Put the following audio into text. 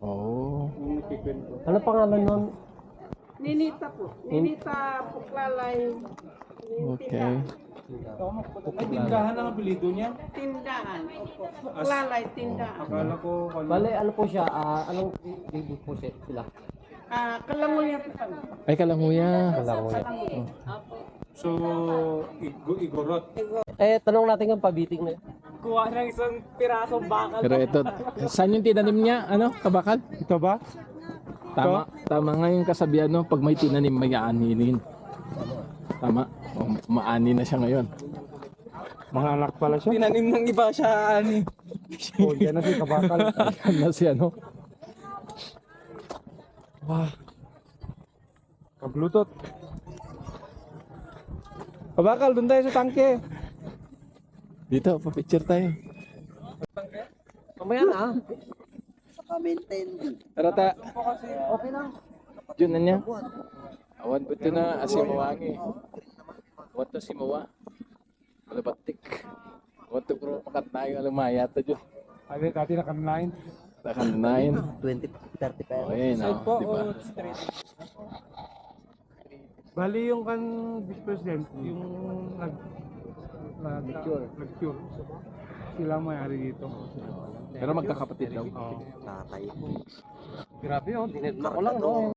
Oh. Ano pangalan nun? Ninita po. Ninita Puklalay. Okay. Ay, tindahan ang apelido niya. Tindahan. Opo. Puklalay, tindahan. Akala ko Bale, ano po siya? Anong grade po sila? Kalanguya po kami. Ay, Kalanguya. Kalanguya. Opo. so igorot. Tanong natin ang pabiting na yun. Kuha ng isang pirasong bakal. Pero ito, saan yung tinanim niya? Ano? Kabakal? Ito ba? Tama. Tama nga yung kasabihan, no? Pag may tinanim, may aaninin. Tama. O, maani na siya ngayon. Mga anak pala siya. Tinanim ng iba siya, ani. Oh, yan na si Kabakal. Ayan na si ano. Wow. Kablutot. Kabakal, doon tayo sa tangke. Dito, pa-picture tayo. Mamaya na. Tara ta. Okay lang. Diyan na niya. Awan po ito na asimawangi. Awan to simawa. Wala batik. Awan to bro, makat tayo alamaya to dyan. Ay, dati nakanlain. Takan 9. 20, 30 pa. Okay, no, diba? Bali yung kan vice president, yung nag-cure. Sila may-ari dito. Pero magkakapatid daw. Oo. Grabe yun, dinedma ko lang no.